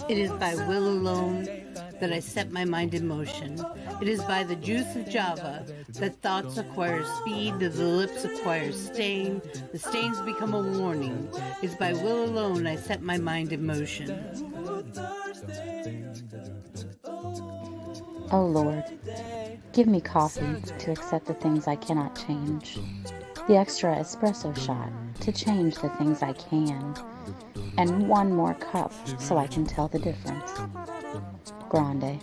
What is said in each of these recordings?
It is by will alone that I set my mind in motion. It is by the juice of Java that thoughts acquire speed, that the lips acquire stain, the stains become a warning. It is by will alone I set my mind in motion. Oh Lord, give me coffee to accept the things I cannot change, the extra espresso shot to change the things I can, and one more cup so I can tell the difference. Grande.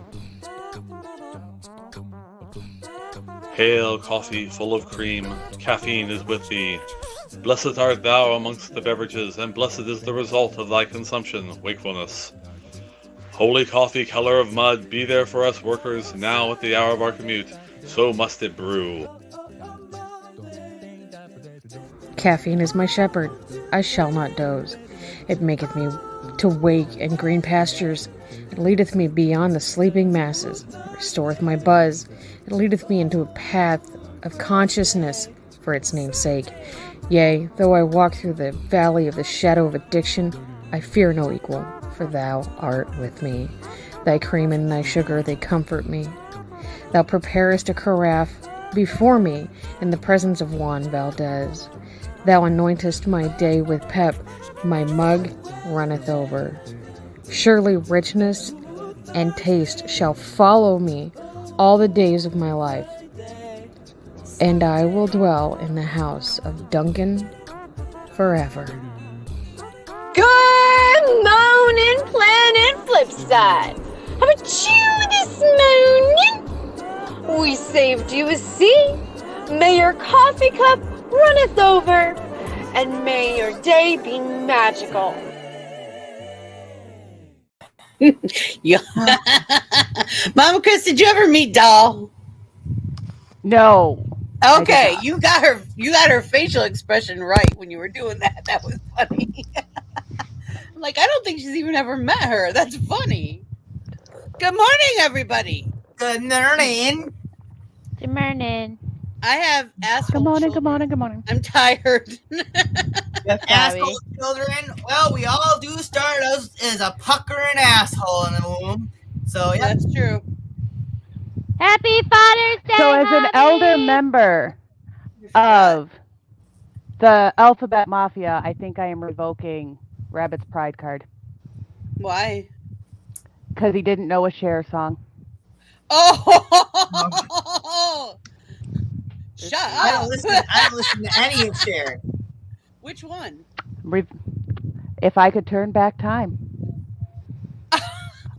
Hail, coffee full of cream, caffeine is with thee. Blessed art thou amongst the beverages, and blessed is the result of thy consumption, wakefulness. Holy coffee, color of mud, be there for us workers, now at the hour of our commute, so must it brew. Caffeine is my shepherd, I shall not doze. It maketh me to wake in green pastures. It leadeth me beyond the sleeping masses. It restoreth my buzz. It leadeth me into a path of consciousness for its name's sake. Yea, though I walk through the valley of the shadow of addiction, I fear no equal, for thou art with me. Thy cream and thy sugar, they comfort me. Thou preparest a carafe before me in the presence of Juan Valdez. Thou anointest my day with pep, my mug runneth over. Surely richness and taste shall follow me all the days of my life, and I will dwell in the house of Duncan forever. Good morning, Planet Flipside. How about you this morning? We saved you a seat. May your coffee cup runneth over, and may your day be magical. Yeah. Mama Chris, did you ever meet Doll? No. Okay, you got her facial expression right when you were doing that. That was funny. I'm like, I don't think she's even ever met her. That's funny. Good morning, everybody. Good morning. Good morning. I have asshole Good morning, children. good morning, good morning. I'm tired. Asshole children. Well, we all do start as a puckering asshole in the womb. So, yeah. That's true. Happy Father's Day, So as an elder member of the Alphabet Mafia, I think I am revoking Rabbit's Pride card. Why? Because he didn't know a Cher song. Oh! Shut up. I don't listen to any of Cher. Which one? If I could turn back time.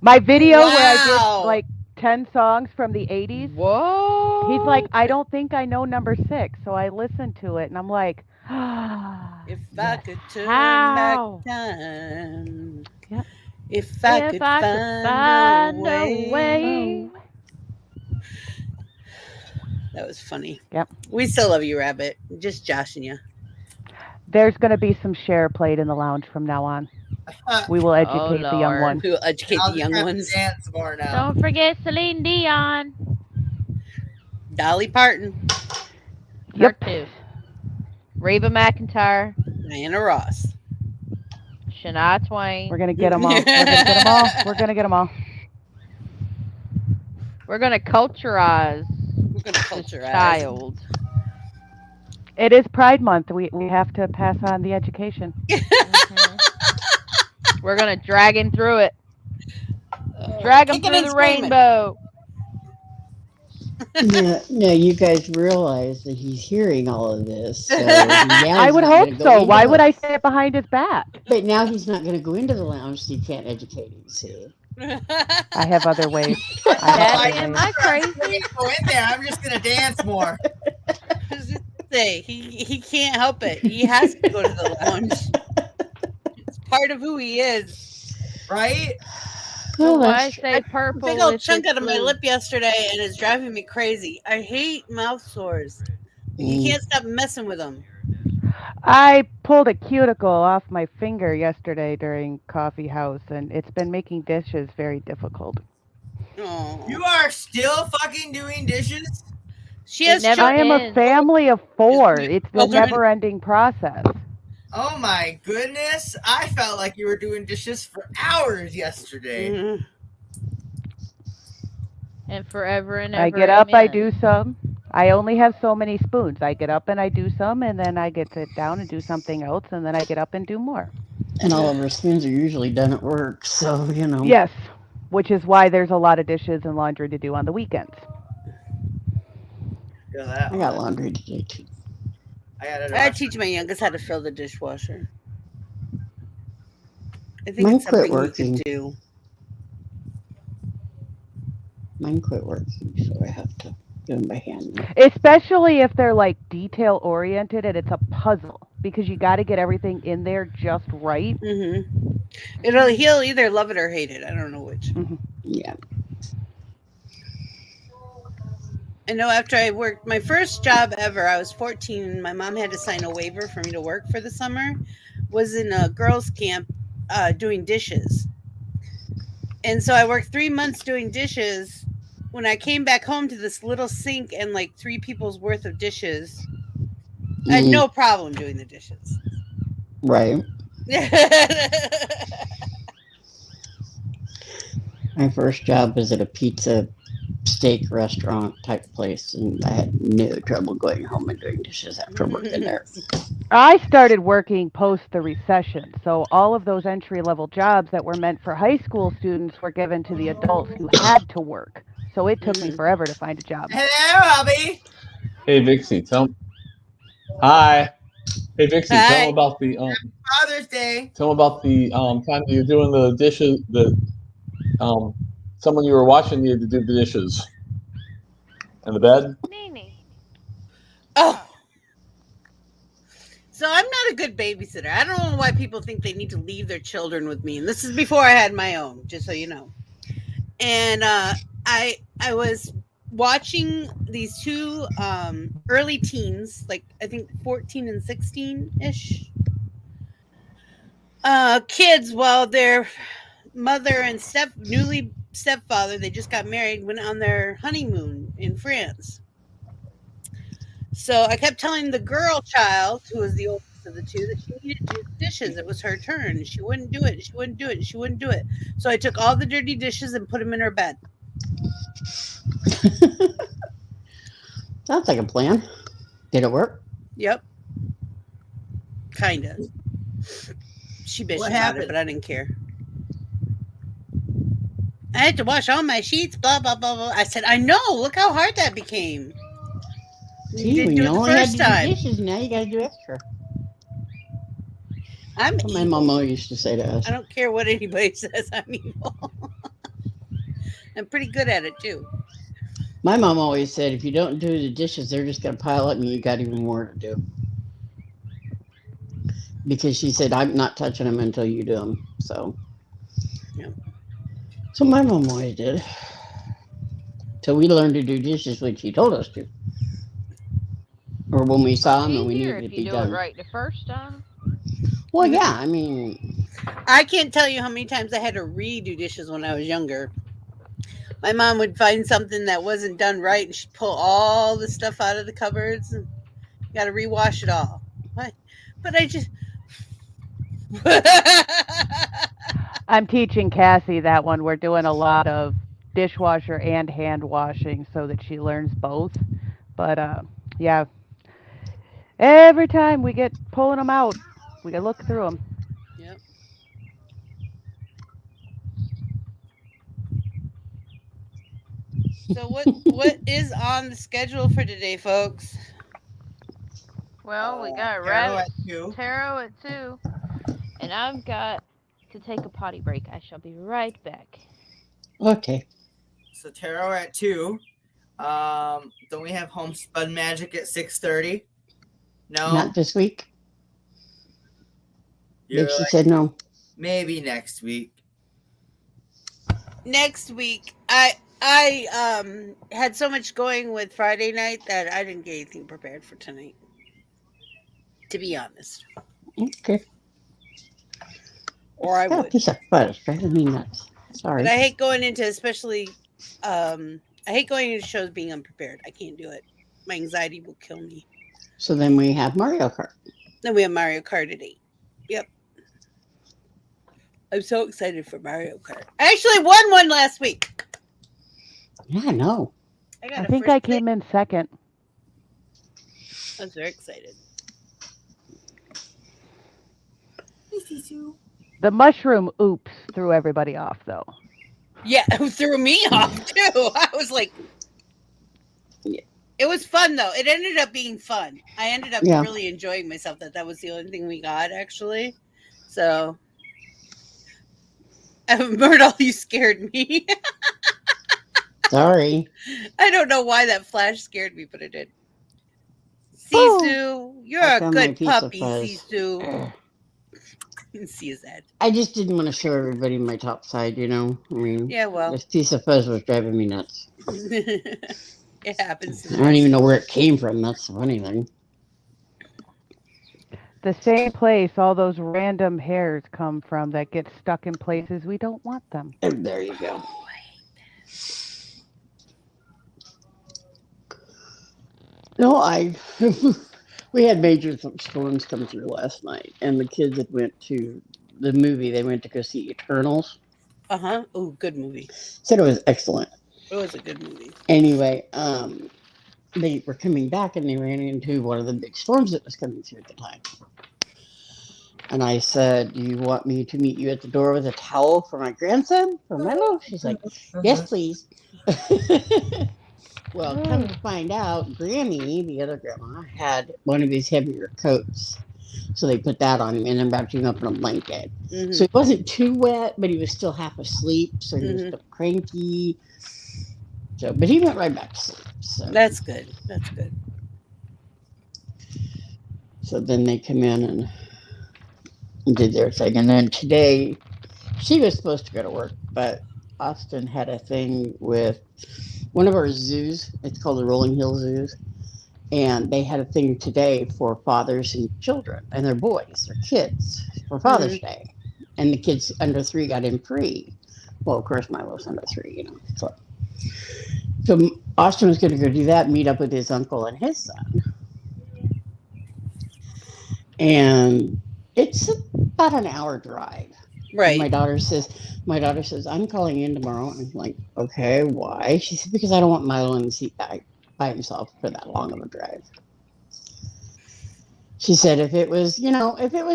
My video where I did like 10 songs from the 80s. Whoa. He's like, I don't think I know number 6. So I listened to it and I'm like, if I could turn How? back time. Yep. If I could find a way. That was funny. Yep. We still love you, Rabbit. Just joshing you. There's going to be some Cher played in the lounge from now on. We will educate the young ones. We will educate the young ones. Dance more now. Don't forget Celine Dion. Dolly Parton. Yep. Too. Reba McEntire. Diana Ross. Shania Twain. We're going to get them all. We're going to get them all. We're going to get them all. We're going to culturize We're going to this culturize. child. It is Pride Month. We have to pass on the education. We're going to drag him through it. Drag him through the rainbow. No, you guys realize that he's hearing all of this. So I would hope so. Why would I say it behind his back? But now he's not going to go into the lounge, so you can't educate him, see? I have other ways. Am I crazy? Go in there. I'm just going to dance more. Say he can't help it. He has to go to the lounge. It's part of who he is, right? Well, I say purple. Big old if chunk it's out of my blue. lip yesterday, and it's driving me crazy. I hate mouth sores. You can't stop messing with them. I pulled a cuticle off my finger yesterday during coffee house, and it's been making dishes very difficult. Oh. You are still fucking doing dishes? She has never I am a is. family of 4. It's It's the children. never-ending process. Oh my goodness. I felt like you were doing dishes for hours yesterday. Mhm. And forever and ever. I get up, I amen. do some. I only have so many spoons. I get up and I do some, and then I get sit down and do something else, and then I get up and do more. And all of our spoons are usually done at work, so, you know. Yes, which is why there's a lot of dishes and laundry to do on the weekends. I got laundry to do, too. I gotta teach my youngest how to fill the dishwasher. I think Mine it's quit something working. you could do. Mine quit working, so I have to do them by hand now. Especially if they're like detail oriented and it's a puzzle, because you got to get everything in there just right. Mm-hmm. He'll either love it or hate it. I don't know which. Mm-hmm. Yeah. I know after I worked my first job ever, I was 14 and my mom had to sign a waiver for me to work for the summer, was in a girls' camp doing dishes. And so I worked 3 months doing dishes. When I came back home to this little sink and like 3 people's worth of dishes, I had no problem doing the dishes. Right. My first job was at a pizza steak restaurant type place, and I had no trouble going home and doing dishes after working there. I started working post the recession, so all of those entry-level jobs that were meant for high school students were given to the adults who had to work. So it took me forever to find a job. Hello, Robbie. Hey, Vixie, Hi. Hey, Vixie, Hi. tell them about the Father's Day. Tell them about the time that you're doing the dishes. Someone you were watching needed to do the dishes. In the bed. Oh. So I'm not a good babysitter. I don't know why people think they need to leave their children with me. And this is before I had my own, just so you know. And I was watching these 2 early teens, like I think 14 and 16-ish kids, while their mother and newly stepfather, they just got married, went on their honeymoon in France. So I kept telling the girl child, who was the oldest of the 2, that she needed to do the dishes. It was her turn. She wouldn't do it. She wouldn't do it. She wouldn't do it. So I took all the dirty dishes and put them in her bed. Sounds like a plan. Did it work? Yep. Kind of. She bitched What about happened? it, but I didn't care. I had to wash all my sheets, blah, blah, blah, blah. I said, I know. Look how hard that became. See, You didn't when do you it the only had first to time. do dishes, now you got to do extra. I'm That's what my evil. mama used to say to us. I don't care what anybody says. I'm evil. I'm pretty good at it, too. My mom always said, if you don't do the dishes, they're just going to pile up and you got even more to do. Because she said, I'm not touching them until you do them. So, Yeah. So my mom always did. So we learned to do dishes when she told us to. Or when we saw them and we Easier needed if to you be do done. it right the first time. Well, yeah, I mean, I can't tell you how many times I had to redo dishes when I was younger. My mom would find something that wasn't done right and she'd pull all the stuff out of the cupboards and got to rewash it all. What? But I just... I'm teaching Cassie that one. We're doing a lot of dishwasher and hand washing so that she learns both. But yeah, every time we get pulling them out, we got to look through them. Yep. So what is on the schedule for today, folks? Well, we got Tarot Rabbit at 2. Tarot at 2. And I've got to take a potty break. I shall be right back. okay. So Tarot at 2. Don't we have Homespun Magic at 6:30? No. Not this week. You're She like, said no. maybe next week. Next week, I had so much going with Friday night that I didn't get anything prepared for tonight. To be honest. Okay. Or I Got a would. piece of fudge driving me nuts. Sorry. But I hate going into, especially, I hate going into shows being unprepared. I can't do it. My anxiety will kill me. So then we have Mario Kart. Then we have Mario Kart at 8. Yep. I'm so excited for Mario Kart. I actually won one last week. Yeah, I know. I think I came in second. I was very excited. The mushroom oops threw everybody off, though. Yeah, it threw me off, too. I was like... It was fun, though. It ended up being fun. I ended up really enjoying myself. That was the only thing we got, actually. So... Myrtle, you scared me. Sorry. I don't know why that flash scared me, but it did. Sisu, you're a good puppy, Sisu. See his head. I just didn't want to show everybody my top side, I mean, yeah, well, this piece of fuzz was driving me nuts. It happens. I don't even know where it came from. That's the funny thing. The same place all those random hairs come from that get stuck in places we don't want them. And there you go. No, we had major storms come through last night, and the kids that went to the movie, they went to go see Eternals. Uh-huh. Oh, good movie. Said it was excellent. It was a good movie. Anyway, they were coming back, and they ran into one of the big storms that was coming through at the time. And I said, "Do you want me to meet you at the door with a towel for my grandson, for Milo?" She's like, "Yes, please." Well, come to find out, Granny, the other grandma, had one of his heavier coats. So they put that on him and then wrapped him up in a blanket. Mm-hmm. So he wasn't too wet, but he was still half asleep. So he was still cranky. So, but he went right back to sleep. So that's good. That's good. So then they come in and did their thing. And then today, she was supposed to go to work, but Austin had a thing with one of our zoos. It's called the Rolling Hill Zoos. And they had a thing today for fathers and children, and their boys, their kids, for Father's Day. And the kids under 3 got in free. Well, of course, Milo's under 3, So Austin was going to go do that, meet up with his uncle and his son. And it's about an hour drive. Right. And my daughter says, "I'm calling in tomorrow." And I'm like, "Okay, why?" She said, "Because I don't want Milo in the seat by himself for that long of a drive." She said, "If it was,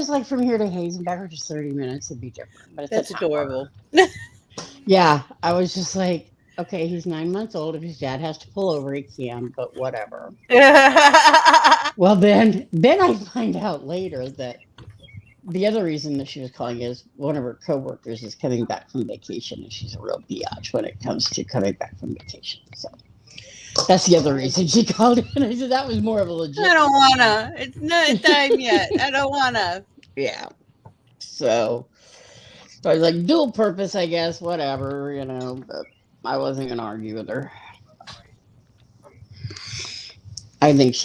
like from here to Hayes and back for just 30 minutes, it'd be different." But that's adorable. Yeah, I was just like, okay, he's 9 months old. If his dad has to pull over, he can, but whatever. Well, then I find out later that the other reason that she was calling is one of her coworkers is coming back from vacation, and she's a real biatch when it comes to coming back from vacation. So that's the other reason she called in. I said that was more of a legit. I don't wanna. It's not time yet. I don't wanna. Yeah. So I was like, dual purpose, I guess, whatever, but I wasn't going to argue with her. I think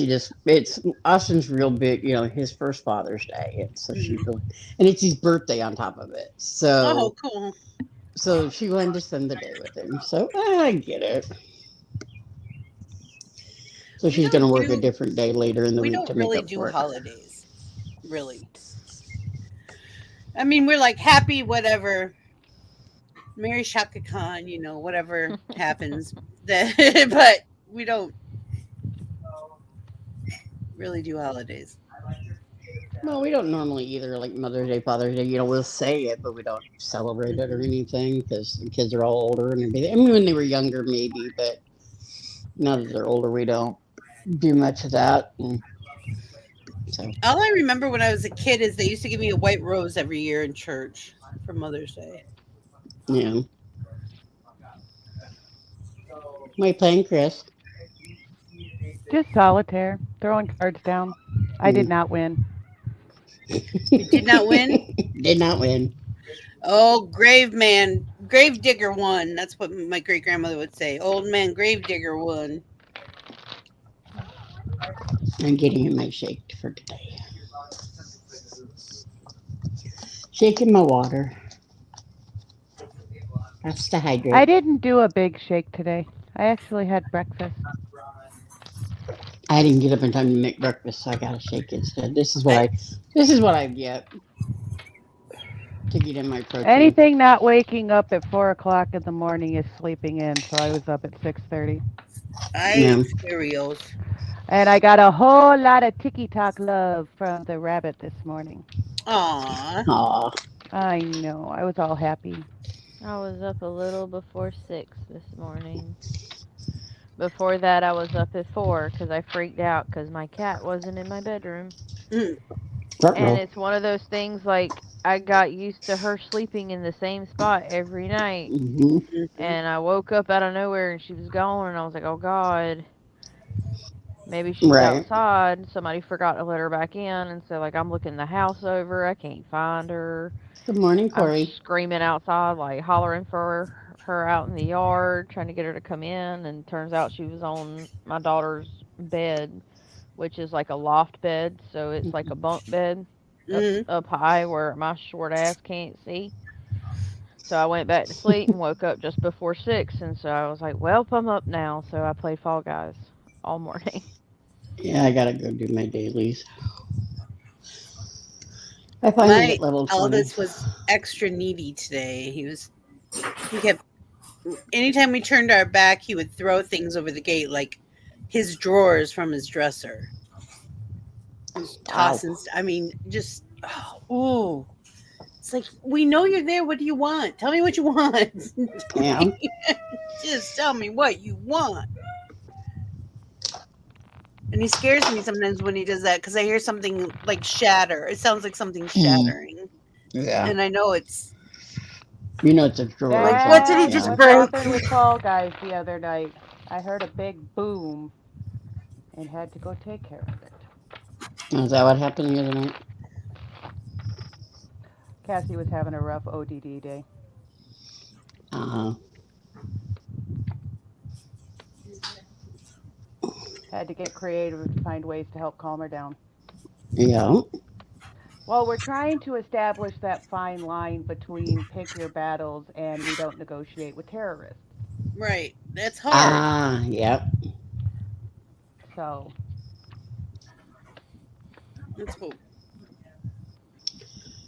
it's Austin's real big, his first Father's Day. And so and it's his birthday on top of it. So, cool. So she wanted to spend the day with him. So I get it. So she's going to work a different day later in the week to make up for it. We don't really do holidays. Really. I mean, we're like happy, whatever. Mary Shaka Khan, whatever happens. But we don't really do holidays. No, we don't normally either, like Mother's Day, Father's Day. We'll say it, but we don't celebrate it or anything because the kids are all older and everything. I mean, when they were younger, maybe, but now that they're older, we don't do much of that. So. All I remember when I was a kid is they used to give me a white rose every year in church for Mother's Day. Yeah. What are you playing, Chris? Just solitaire, throwing cards down. I did not win. You did not win? Did not win. Oh, grave digger won. That's what my great grandmother would say. Old man grave digger won. I'm getting him my shake for today. Shaking my water. That's to hydrate. I didn't do a big shake today. I actually had breakfast. I didn't get up in time to make breakfast, so I got a shake instead. This is what I get to get in my protein. Anything not waking up at 4 o'clock in the morning is sleeping in. So I was up at 6:30. I Yeah. ate cereals. And I got a whole lot of TikTok love from the rabbit this morning. Aww. Aw. I know. I was all happy. I was up a little before 6 this morning. Before that, I was up at 4 because I freaked out because my cat wasn't in my bedroom. And it's one of those things like I got used to her sleeping in the same spot every night. Mm-hmm. And I woke up out of nowhere and she was gone. And I was like, oh, God. Maybe she's outside. Somebody forgot to let her back in. And so, like, I'm looking the house over. I can't find her. Good morning, Corey. I'm screaming outside, like, hollering for her out in the yard, trying to get her to come in. And turns out she was on my daughter's bed, which is like a loft bed. So it's like a bunk bed up high where my short ass can't see. So I went back to sleep and woke up just before 6. And so I was like, well, I'm up now. So I played Fall Guys all morning. Yeah, I gotta go do my dailies. I finally get level 20. Eldest was extra needy today. He kept, anytime we turned our back, he would throw things over the gate, like his drawers from his dresser. Tossing, I mean, just, oh, it's like, we know you're there. What do you want? Tell me what you want. Yeah. Just tell me what you want. And he scares me sometimes when he does that because I hear something like shatter. It sounds like something shattering. Yeah. And I know it's. You know it's a drawer. Like, what did he just What break? happened with Fall Guys the other night? I heard a big boom and had to go take care of it. Is that what happened the other night? Cassie was having a rough ODD day. Uh-huh. Had to get creative to find ways to help calm her down. Yeah. Well, we're trying to establish that fine line between pick your battles and we don't negotiate with terrorists. Right. That's hard. Ah, yep. So. That's what.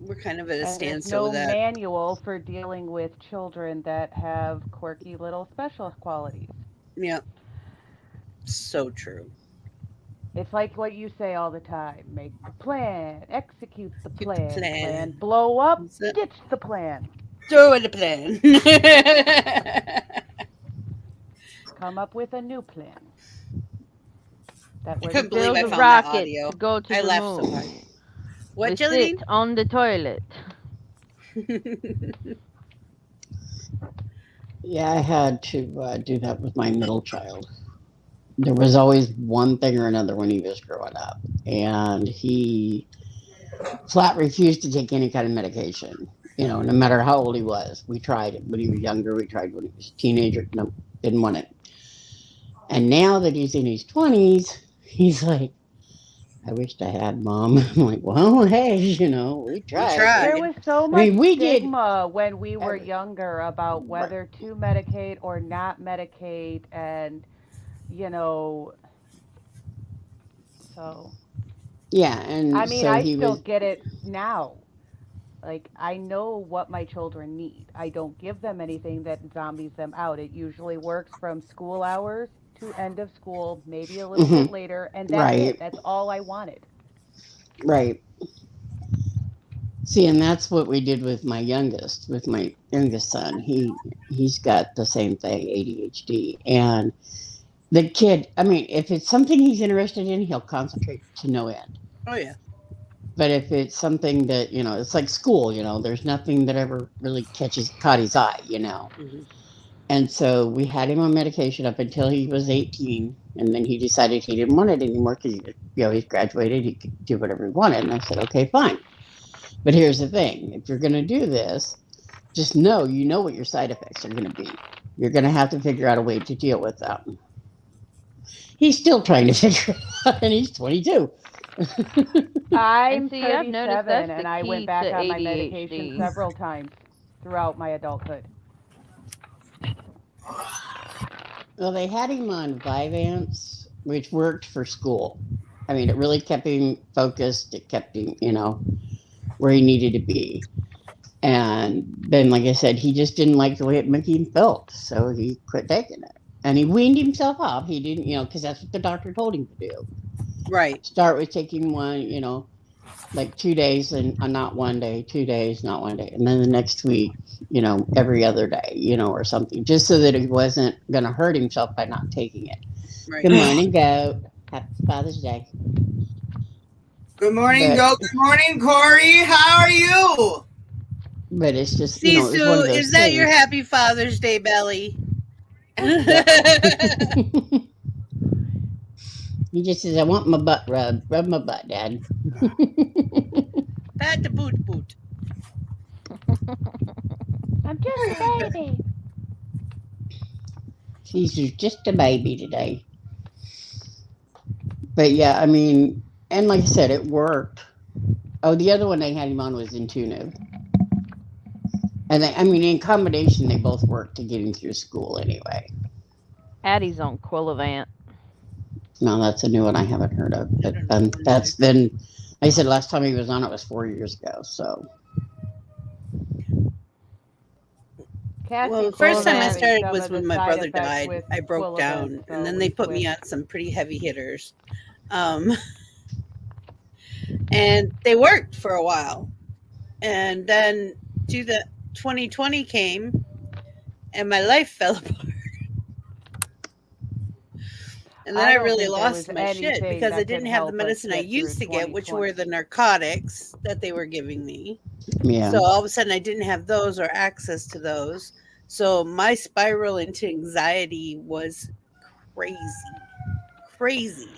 We're kind of at a standstill no with that. manual for dealing with children that have quirky little special qualities. Yeah. So true. It's like what you say all the time. Make the plan. Execute the plan. Blow up. Ditch the plan. Throw in the plan. Come up with a new plan. I couldn't believe I found that audio. Go to I the laughed moon. so hard. What, we Jellybean? sit on the toilet. Yeah, I had to do that with my middle child. There was always one thing or another when he was growing up. And he flat refused to take any kind of medication. You know, no matter how old he was. We tried it when he was younger. We tried when he was a teenager. No, didn't want it. And now that he's in his 20s, he's like, I wished I had, Mom. I'm like, well, hey, you know, we tried. There was so much stigma when we were younger about whether to medicate or not medicate, and, you know, so. Yeah, and I mean, so I still get it now. Like, I know what my children need. I don't give them anything that zombies them out. It usually works from school hours to end of school, maybe a little bit later, and that's it. That's all I wanted. Right. See, and that's what we did with my youngest son. He's got the same thing, ADHD. And the kid, I mean, if it's something he's interested in, he'll concentrate to no end. Oh, yeah. But if it's something that, you know, it's like school, you know, there's nothing that ever really caught his eye, you know. Mm-hmm. And so we had him on medication up until he was 18. And then he decided he didn't want it anymore because, you know, he's graduated. He could do whatever he wanted. And I said, okay, fine. But here's the thing. If you're going to do this, just you know what your side effects are going to be. You're going to have to figure out a way to deal with them. He's still trying to figure it out, and he's 22. I'm See, I've noticed 37, that's and the I went key back to on my ADHD. medication several times throughout my adulthood. Well, they had him on Vyvanse which worked for school. I mean, it really kept him focused. It kept him, where he needed to be. And then, like I said, he just didn't like the way it made him felt, so he quit taking it. And he weaned himself off. He didn't, because that's what the doctor told him to do. Right. Start with taking one, like 2 days and not 1 day, 2 days, not 1 day. And then the next week, every other day, or something, just so that he wasn't going to hurt himself by not taking it. Right. Good morning, Goat. Happy Father's Day. Good morning, Goat. Good morning, Corey. How are you? But it's just, Sisu, is that your Happy Father's Day belly? He just says, I want my butt rubbed. Rub my butt, Dad. Pat the boot boot. I'm just a baby. She's just a baby today. But yeah, I mean, and like I said, it worked. Oh, the other one they had him on was Intunu. And in combination, they both worked to get him through school anyway. Addie's on Quillavant. No, that's a new one I haven't heard of. But that's been, like I said, last time he was on it was 4 years ago. So. Well, the first time I started was when my brother died. I broke down, and then they put me on some pretty heavy hitters. And they worked for a while. And then 2020 came, and my life fell apart. And then I really lost my shit because I didn't have the medicine I used to get, which were the narcotics that they were giving me. Yeah. So all of a sudden I didn't have those or access to those. So my spiral into anxiety was crazy.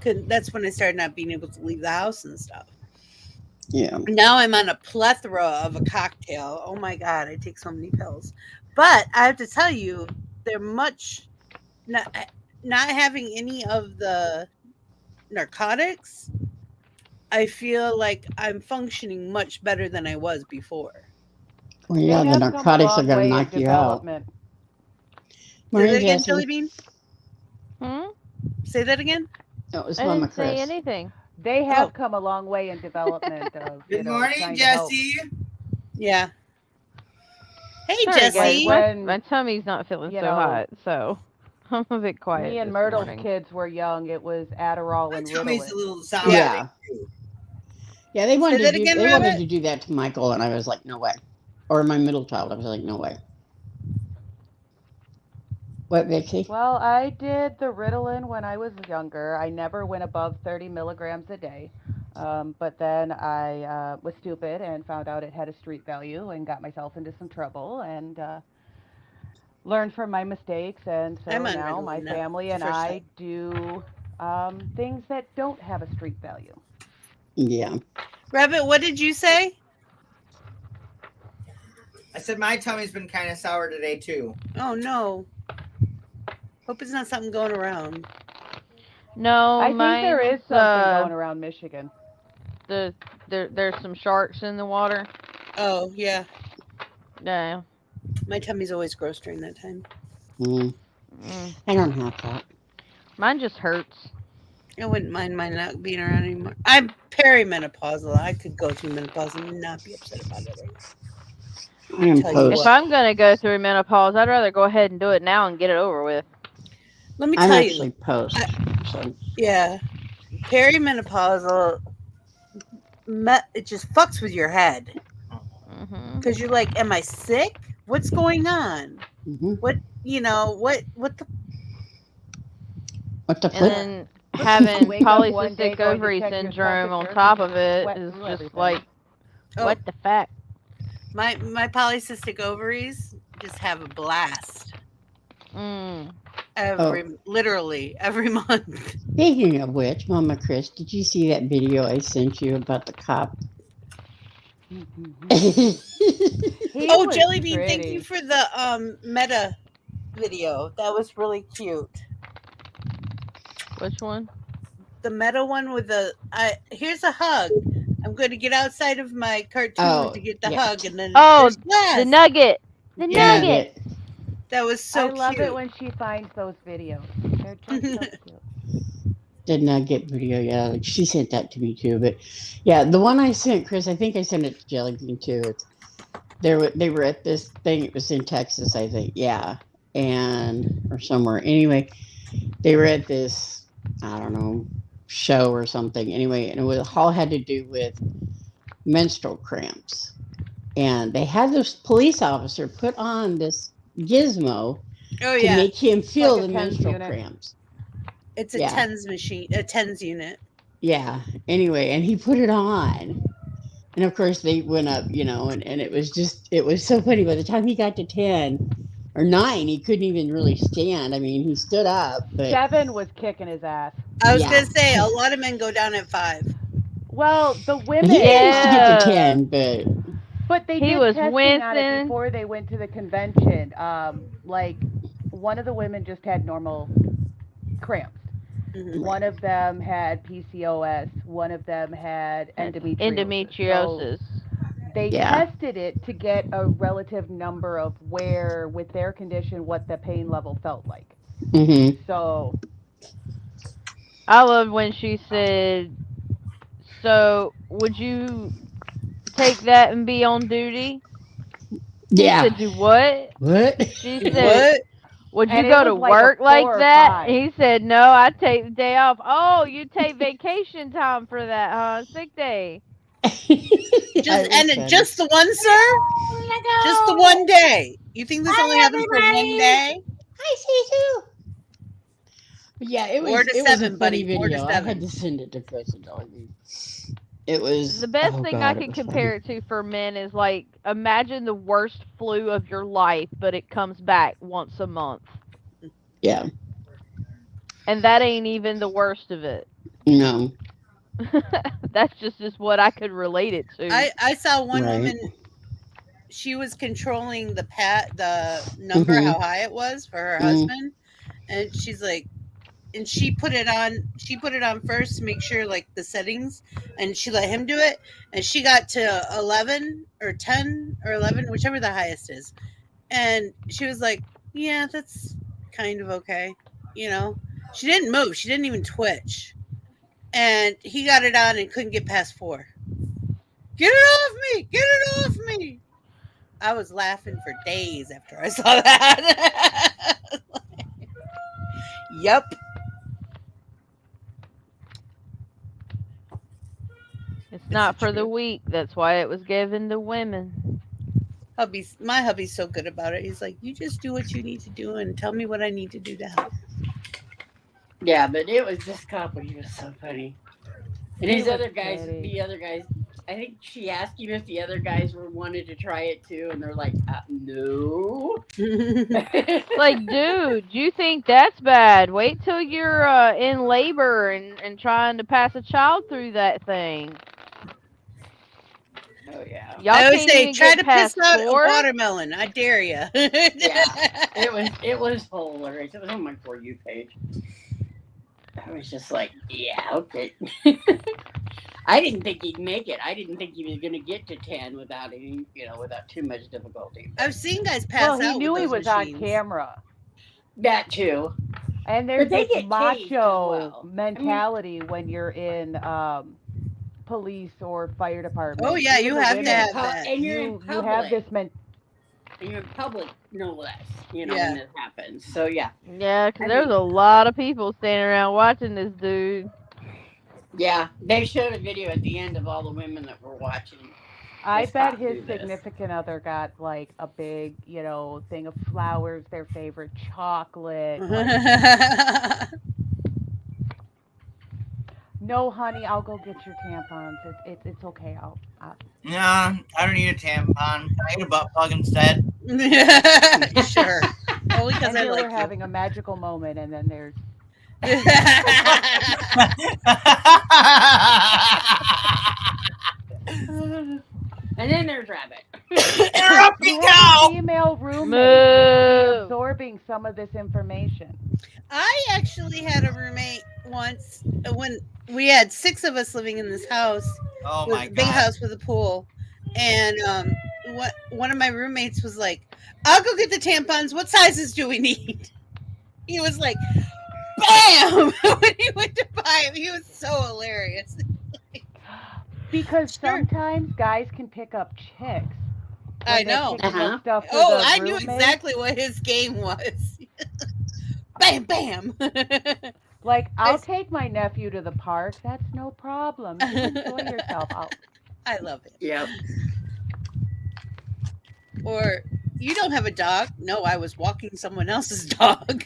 That's when I started not being able to leave the house and stuff. Yeah. Now I'm on a plethora of a cocktail. Oh my God, I take so many pills. But I have to tell you, they're much not having any of the narcotics. I feel like I'm functioning much better than I was before. Well, yeah, the narcotics are going to knock you out. Say that again, Jellybean? Say that again? That was I didn't say anything. They have come a long way in development of. Good morning, Jesse. Yeah. Hey, Sorry, Jesse. Guys, my tummy's not feeling so hot, so I'm a bit quiet. Me and Myrtle's kids were young. It was Adderall and Ritalin. Yeah. Yeah, they wanted to do that to Michael, and I was like, no way. Or my middle child, I was like, no way. What, Vicky? Well, I did the Ritalin when I was younger. I never went above 30 milligrams a day. But then I was stupid and found out it had a street value and got myself into some trouble and learned from my mistakes. And so now my family and I do things that don't have a street value. Yeah. Rabbit, what did you say? I said my tummy's been kind of sour today, too. Oh, no. Hope it's not something going around. No, I think there is something going around Michigan. There's some sharks in the water. Oh, yeah. Yeah. My tummy's always gross during that time. I don't have that. Mine just hurts. I wouldn't mind mine not being around anymore. I'm perimenopausal. I could go through menopause and not be upset about it. If I'm going to go through menopause, I'd rather go ahead and do it now and get it over with. Let me tell you. I'm actually post. Yeah. Perimenopausal, it just fucks with your head. Because you're like, am I sick? What's going on? What the flip? And then having polycystic ovary syndrome on top of it is just like, what the fuck? My polycystic ovaries just have a blast. Literally every month. Speaking of which, Mama Chris, did you see that video I sent you about the cop? Jellybean, thank you for the meta video. That was really cute. Which one? The meta one with here's a hug. I'm going to get outside of my cartoon to get the hug, and then the nugget. The nugget. That was so cute. I love it when she finds those videos. They're just so cute. did not get video yet. Like, she sent that to me too, but yeah, the one I sent, Chris, I think I sent it to Jellybean too. They were at this thing. It was in Texas, I think. Yeah, or somewhere. Anyway, they were at this, I don't know, show or something. Anyway, and it all had to do with menstrual cramps, and they had this police officer put on this gizmo to make him feel Like a the TENS menstrual unit. cramps. It's a TENS machine, a TENS unit. Yeah. Anyway, and he put it on. And of course they went up, and it was so funny. By the time he got to 10 or 9, he couldn't even really stand. I mean, he stood up, but 7 was kicking his ass. I was going to say, a lot of men go down at 5. Well, the women... he managed to get to 10, But they did testing on it before they went to the convention. Like, one of the women just had normal cramps. Mm-hmm. One of them had PCOS. One of them had endometriosis. So they tested it to get a relative number of where, with their condition, what the pain level felt like. Mm-hmm. So I love when she said, "So would you take that and be on duty?" Yeah. He said, "Do what?" What? She said, "What? Would you go to work like that?" He said, "No, I take the day off." "Oh, you take vacation time for that, huh? Sick day." Just the one, sir? Just the one day. You think this only happens for one day? I see too. Yeah, it was. 4 to 7, a buddy. funny 4 to video. 7. I had to send it to Chris and Dolly. It was the best thing I can compare it to for men is like, imagine the worst flu of your life, but it comes back once a month. Yeah. And that ain't even the worst of it. No. That's just what I could relate it to. I saw one woman. She was controlling the number, how high it was for her husband, and she's like, and she put it on first to make sure, like, the settings, and she let him do it, and she got to 11 or 10 or 11, whichever the highest is, and she was like, yeah, that's kind of okay. She didn't move. She didn't even twitch. And he got it on and couldn't get past 4. Get it off me! Get it off me! I was laughing for days after I saw that. Yep. It's not for the weak. That's why it was given to women. My hubby's so good about it. He's like, you just do what you need to do and tell me what I need to do to help. Yeah, but it was just comedy. He was so funny. And the other guys, I think she asked him if the other guys wanted to try it too, and they're like, no. Like, dude, you think that's bad? Wait till you're in labor and trying to pass a child through that thing. Oh yeah. Y'all I always can't say, even try get to past piss out 4? a watermelon. I dare you. Yeah, it was hilarious. It was on my For You page. I was just like, yeah, okay. I didn't think he'd make it. I didn't think he was going to get to 10 without too much difficulty. I've seen guys pass out. Well, he knew with he those was machines. on camera. That too. And there's But they this get tased macho as well. mentality when you're in police or fire department. Oh yeah, you have to women, have that. And you're in you public. have this And you're in public, no less, Yeah. when this happens. So, yeah. Yeah, because there's a lot of people standing around watching this dude. Yeah, they showed a video at the end of all the women that were watching. I this bet cop his do this. significant other got like a big, thing of flowers, their favorite chocolate. No, honey, I'll go get your tampons. It's okay. Nah, I don't need a tampon. Can I get a butt plug instead? Sure. Only because And I here like we're having a magical moment, and then there's And then there's Rabbit. Interrupting you have now! a female roommate Moo. absorbing some of this information. I actually had a roommate once when we had 6 of us living in this house. Oh It was my a big god. house with a pool. And one of my roommates was like, I'll go get the tampons. What sizes do we need? He was like, bam! When he went to buy him, he was so hilarious. Because sometimes guys can pick up chicks. I know. Up stuff for Oh, the I knew roommate. exactly what his game was. Bam, bam. Like, I'll take my nephew to the park. That's no problem. You enjoy yourself. I love it. Yep. Or, you don't have a dog. No, I was walking someone else's dog.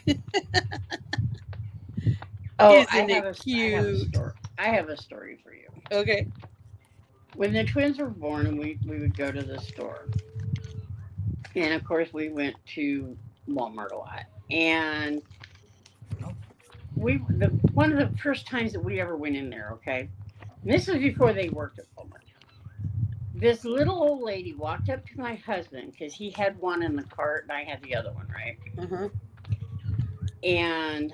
Oh, Isn't it cute? I have a story for you. Okay. When the twins were born, and we would go to the store, and of course we went to Walmart a lot. And one of the first times that we ever went in there, okay, and this was before they worked at Walmart. This little old lady walked up to my husband because he had one in the cart and I had the other one, right? Uh-huh. And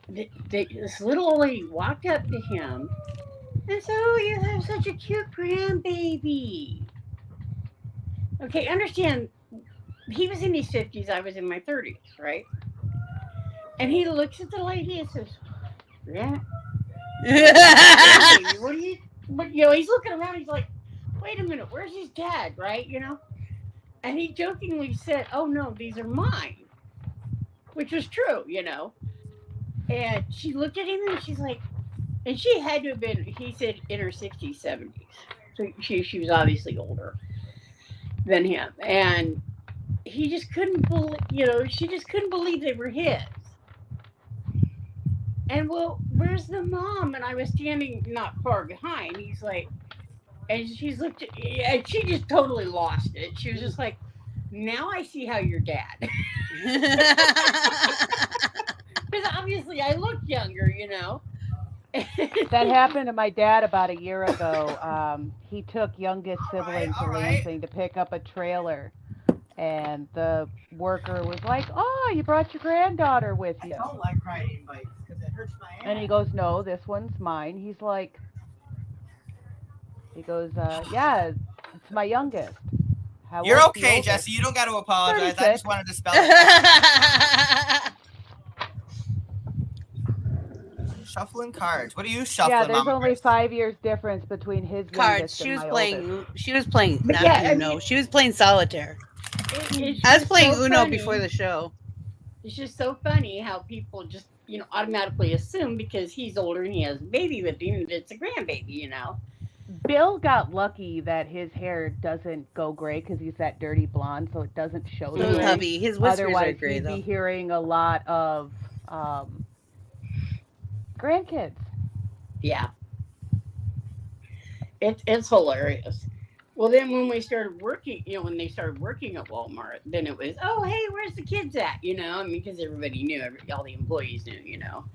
this little old lady walked up to him and said, "Oh, you have such a cute grandbaby." Okay, understand, he was in his 50s, I was in my 30s, right? And he looks at the lady and says, "Yeah." What do you, but, you know, he's looking around, he's like, "Wait a minute, where's his dad?" Right? You know? And he jokingly said, "Oh no, these are mine." Which was true, you know. And she looked at him and she's like, and she had to have been, he said, in her 60s, 70s. So she was obviously older than him. And he just couldn't believe, you know, she just couldn't believe they were his. And well, where's the mom? And I was standing not far behind. He's like, and she's looked at, and she just totally lost it. She was just like, "Now I see how you're dad." Because obviously I look younger, you know. That happened to my dad about a year ago. He took youngest sibling to Lansing to pick up a trailer. And the worker was like, "Oh, you brought your granddaughter with you." I don't like riding bikes because it hurts my ass. And he goes, "No, this one's mine." He goes, "Yeah, it's my youngest." You're okay, Jesse. You don't got to apologize. 36. I just wanted to spell it. Shuffling cards. What are you shuffling? Yeah, there's Mama only Chris? 5 years difference between his Cards. youngest and my oldest. She was playing. But Not yeah, Uno. She was playing solitaire. It's I was just playing so Uno funny. before the show. It's just so funny how people just, you know, automatically assume because he's older and he has a baby with him that it's a grandbaby, you know. Bill got lucky that his hair doesn't go gray because he's that dirty blonde, so it doesn't show the Little gray. hubby. His whiskers Otherwise, are gray, he'd though. be hearing a lot of grandkids. Yeah. It's hilarious. Well, then when we started working, you know, when they started working at Walmart, then it was, "Oh, hey, where's the kids at?" You know, I mean, because everybody knew, all the employees knew, you know.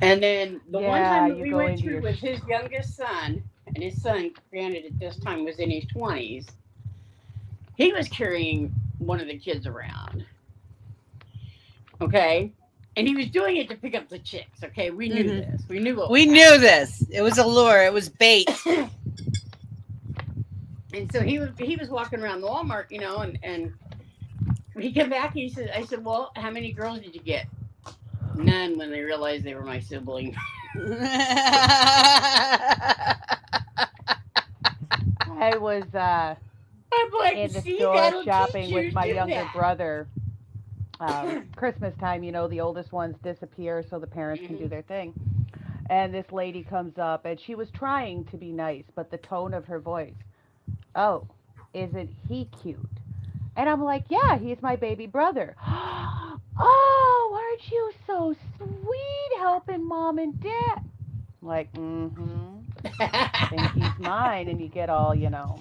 And then the one time that we went through with his youngest son, and his son, granted, at this time was in his 20s, he was carrying one of the kids around. Okay? And he was doing it to pick up the chicks, okay? We knew this. We knew We knew this. It was a lure. It was bait. And so he was walking around the Walmart, you know, and he came back and I said, "Well, how many girls did you get?" "None," when they realized they were my sibling. I was I'm like, in the "See, store that'll shopping teach you with to my do younger that." brother. Christmas time, you know, the oldest ones disappear so the parents can do their thing. And this lady comes up and she was trying to be nice, but the tone of her voice, "Oh, isn't he cute?" And I'm like, "Yeah, he's my baby brother." "Oh, aren't you so sweet helping mom and dad?" I'm like, I think he's mine. And you get all, you know,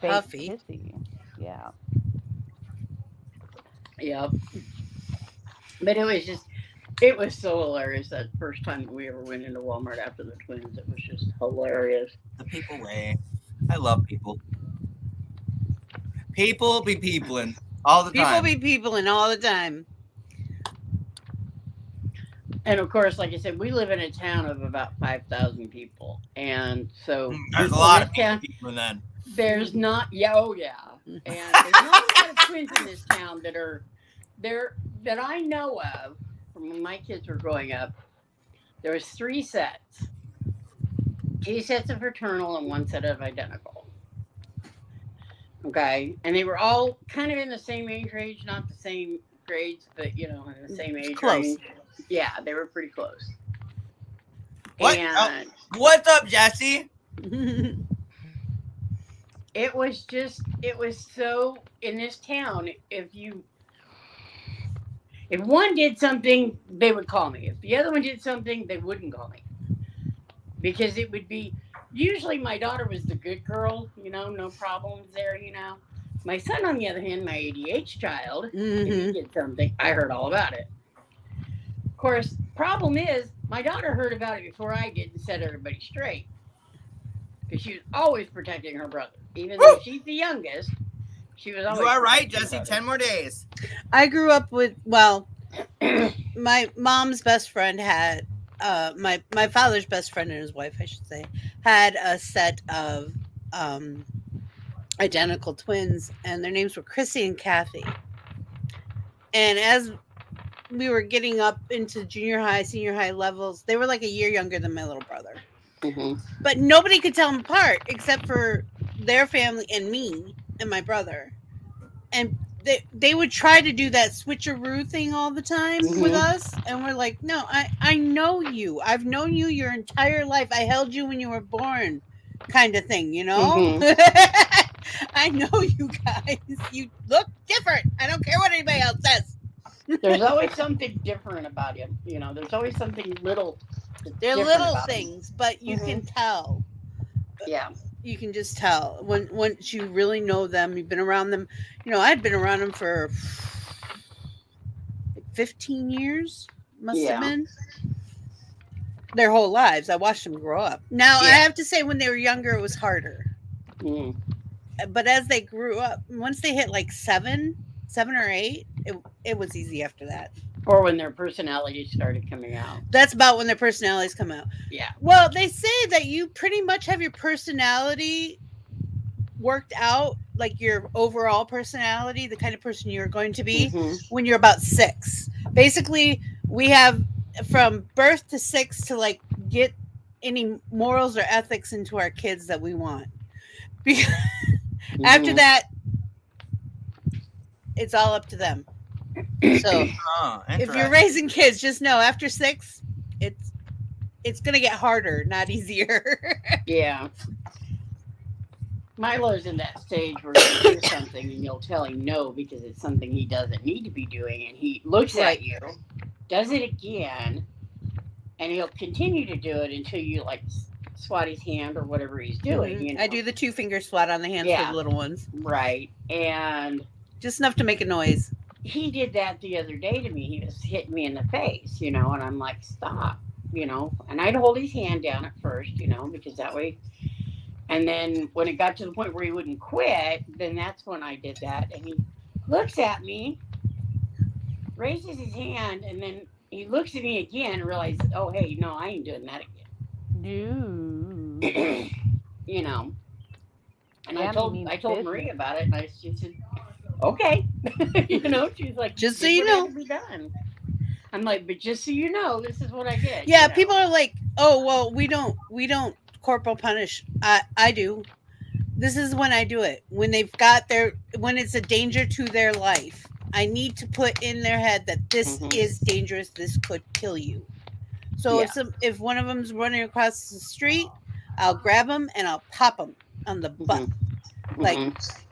Huffy. kissy. Yeah. Yep. But it was so hilarious that first time we ever went into Walmart after the twins. It was just hilarious. The people way. I love people. People be peopling all the time. People be peopling all the time. And of course, like I said, we live in a town of about 5,000 people. And so There's a lot of people in that. There's not, and there's not a lot of twins in this town that I know of from when my kids were growing up, there was 3 sets. 2 sets of fraternal and 1 set of identical. Okay. And they were all kind of in the same age range, not the same grades, but in the same age range. Yeah, they were pretty close. What? And what's up, Jesse? it was so in this town, if one did something, they would call me. If the other one did something, they wouldn't call me. Because it would be, usually my daughter was the good girl, no problems there, My son, on the other hand, my ADH child, if he did something, I heard all about it. Of course, problem is, my daughter heard about it before I did and set everybody straight. Because she was always protecting her brother. Even though she's the youngest, she was always You are right, Jesse. 10 more days. I grew up with, my mom's best friend had, my father's best friend and his wife, I should say, had a set of identical twins, and their names were Chrissy and Kathy. And as we were getting up into junior high, senior high levels, they were like a year younger than my little brother. But nobody could tell them apart except for their family and me and my brother. And they would try to do that switcheroo thing all the time with us. And we're like, no, I know you. I've known you your entire life. I held you when you were born, kind of thing, I know you guys. You look different. I don't care what anybody else says. There's always something different about him. There's always something little. They're little things, but you can tell. Yeah. You can just tell once you really know them. You've been around them. I'd been around them for 15 years. Must have been their whole lives. I watched them grow up. Now I have to say, when they were younger, it was harder. But as they grew up, once they hit like 7 or 8, it was easy after that. Or when their personalities started coming out. That's about when their personalities come out. Yeah. Well, they say that you pretty much have your personality worked out, like your overall personality, the kind of person you're going to be when you're about 6. Basically, we have from birth to 6 to like get any morals or ethics into our kids that we want. Because after that, it's all up to them. So if you're raising kids, just know after 6, it's gonna get harder, not easier. Yeah. Milo's in that stage where you do something and you'll tell him no because it's something he doesn't need to be doing, and he looks at you, does it again, and he'll continue to do it until you like swat his hand or whatever he's doing. I do the 2-finger swat on the hands for the little ones. Right. And just enough to make a noise. He did that the other day to me. He was hitting me in the face, and I'm like, stop, and I'd hold his hand down at first, because that way. And then when it got to the point where he wouldn't quit, then that's when I did that. And he looks at me, raises his hand, and then he looks at me again and realizes, oh, hey, no, I ain't doing that again. No. And I told Marie about it, and she said, okay. She's like, just so you know. Be done. I'm like, but just so you know, this is what I did. Yeah, people are like, oh, well, we don't corporal punish. I do. This is when I do it. When they've got when it's a danger to their life. I need to put in their head that this is dangerous. This could kill you. So if one of them's running across the street, I'll grab them and I'll pop them on the butt.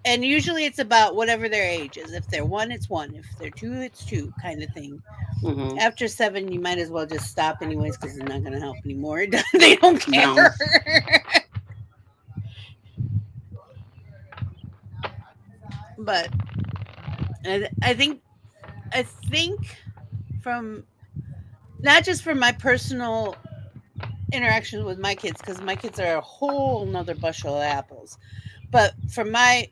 And usually it's about whatever their age is. If they're 1, it's 1. If they're 2, it's 2, kind of thing. After 7, you might as well just stop anyways, because it's not going to help anymore. They don't care. No. But I think from not just from my personal interactions with my kids, because my kids are a whole nother bushel of apples, but from my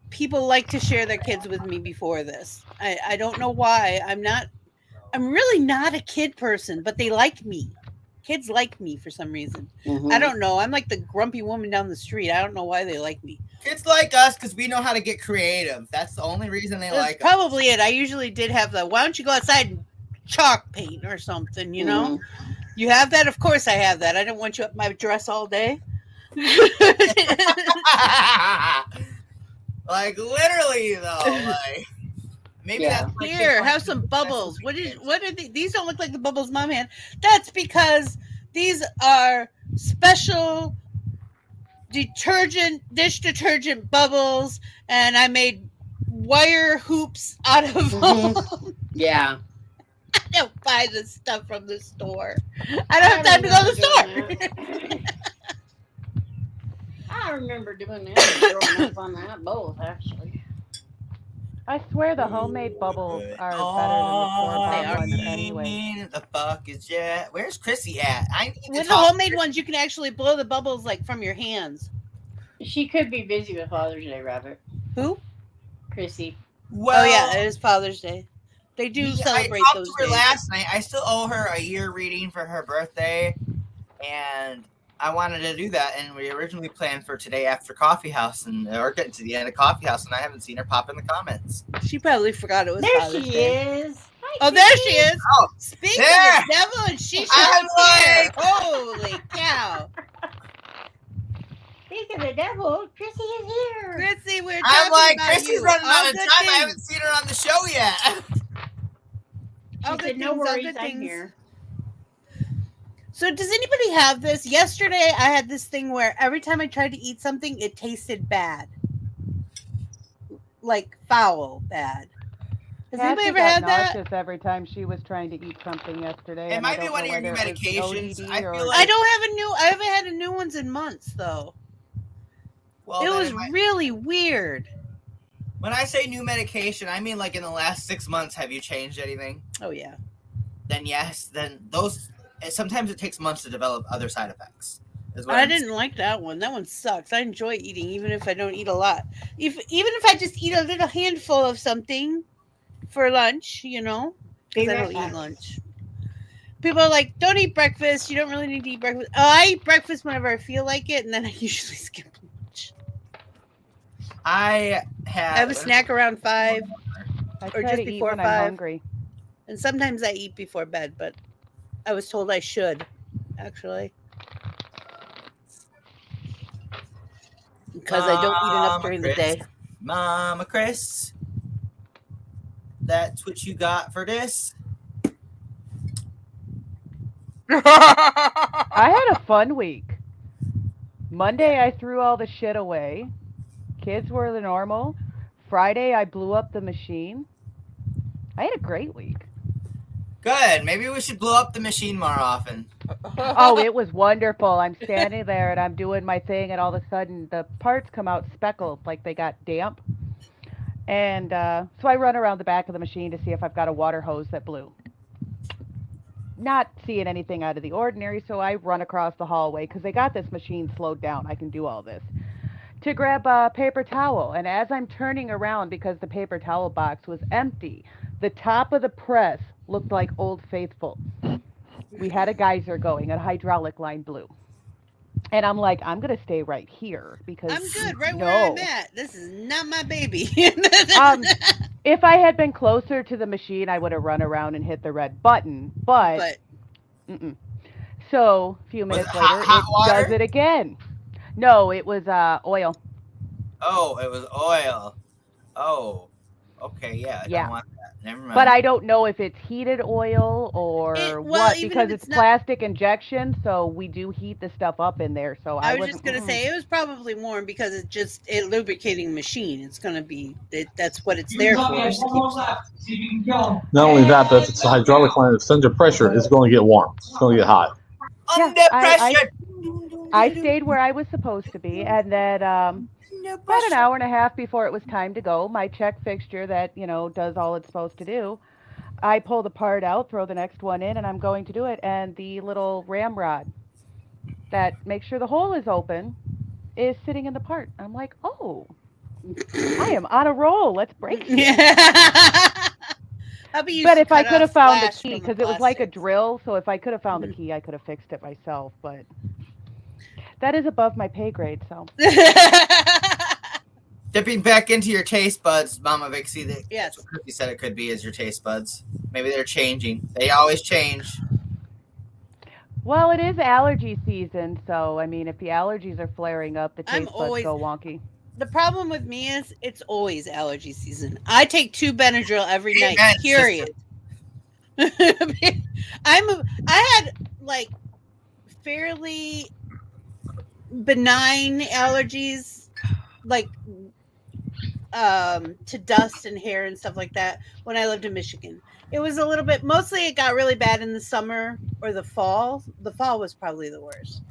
people like to share their kids with me before this. I don't know why. I'm really not a kid person, but they like me. Kids like me for some reason. Mhm. I don't know. I'm like the grumpy woman down the street. I don't know why they like me. Kids like us because we know how to get creative. That's the only reason they That's like us. probably it. I usually did have the, why don't you go outside and chalk paint or something, you know? You have that? Of course I have that. I didn't want you up my dress all day. Like literally though, like maybe that's like here. Have some bubbles. What are these? Don't look like the bubbles Mom had. That's because these are special dish detergent bubbles, and I made wire hoops out of them. Yeah. I don't buy this stuff from the store. I don't have time to go to the store. I remember doing that growing up on that both, actually. I swear the homemade bubbles are better than the store-bought ones anyway. The fuck is that? Where's Chrissy at? I need to With the homemade ones, you can actually blow the bubbles like from your hands. She could be busy with Father's Day, Robert. Who? Chrissy. Well, oh yeah, it is Father's Day. They do celebrate I talked those to her days. last night. I still owe her a year reading for her birthday, and I wanted to do that. And we originally planned for today after Coffee House, and we're getting to the end of Coffee House, and I haven't seen her pop in the comments. She probably forgot it was There Father's she Day. is. Hi, Oh, there Chrissy. she is. Oh, Speaking there. of the devil, and she I'm shows here. like- Holy cow. Speaking of the devil, Chrissy is here. Chrissy, we're talking I'm like, about Chrissy's you. running All out of good time. I things. haven't seen her on the show yet. All She good said, no things, all worries, good I'm things. here. So does anybody have this? Yesterday, I had this thing where every time I tried to eat something, it tasted bad. Like foul bad. Has anybody ever had that? Nauseous every time she was trying to eat something yesterday. It and I might be don't one know of your new whether it was medications. ODD I feel or- like- I don't have a new. I haven't had a new ones in months though. Well, It then was might- really weird. when I say new medication, I mean like in the last 6 months. Have you changed anything? Oh yeah. Then yes. Then those. Sometimes it takes months to develop other side effects. Is what I I'm didn't like that one. That one sucks. I enjoy eating even if I don't eat a lot. Even if I just eat a little handful of something for lunch, you know, because I don't eat lunch. People are like, don't eat breakfast. You don't really need to eat breakfast. Oh, I eat breakfast whenever I feel like it, and then I usually skip lunch. I I have a snack around 5, I or try just to eat before when 5. I'm hungry. And sometimes I eat before bed, but I was told I should, actually. Because I don't eat enough during the day. Mama Chris, that's what you got for this? I had a fun week. Monday, I threw all the shit away. Kids were the normal. Friday, I blew up the machine. I had a great week. Good. Maybe we should blow up the machine more often. Oh, it was wonderful. I'm standing there and I'm doing my thing, and all of a sudden the parts come out speckled, like they got damp. And so I run around the back of the machine to see if I've got a water hose that blew. Not seeing anything out of the ordinary, so I run across the hallway because they got this machine slowed down. I can do all this. To grab a paper towel, and as I'm turning around because the paper towel box was empty, the top of the press looked like Old Faithful. We had a geyser going, a hydraulic line blew. And I'm like, I'm going to stay right here because I'm good right no. where I'm at. This is not my baby. If I had been closer to the machine, I would have run around and hit the red button. But so a few minutes later, hot it water? does it again. No, it was oil. Oh, it was oil. Oh, okay, yeah. I Yeah. don't want that. Never mind. But I don't know if it's heated oil or what, even because if it's it's not- plastic injection, so we do heat the stuff up in there. So I was wasn't, just gonna say it was probably warm because it's just a lubricating machine. It's gonna be that's what it's there for. is to keep- Not only that, but if it's a hydraulic line that's under pressure, it's going to get warm. It's going to get hot. Under pressure. I stayed where I was supposed to be, and then about an hour and a half before it was time to go, my check fixture that, does all it's supposed to do, I pull the part out, throw the next one in, and I'm going to do it, and the little ramrod that makes sure the hole is open is sitting in the part. I'm like, oh, I am on a roll. Let's break it. Hubby used But to if I cut could have off found the flash key, from because it was like a plastics. drill, so if I could have found the Mhm. key, I could have fixed it myself. But that is above my pay grade, so. Dipping back into your taste buds, Mama Vixie. That's Yes. what Chrissy said it could be, is your taste buds. Maybe they're changing. They always change. Well, it is allergy season, so I mean, if the allergies are flaring up, the I'm taste buds always- go wonky. The problem with me is it's always allergy season. I take 2 Benadryl every night. Amen, Period. I had like fairly benign allergies, like to dust and hair and stuff like that when I lived in Michigan. It was a little bit, mostly it got really bad in the summer or the fall. The fall was probably the worst.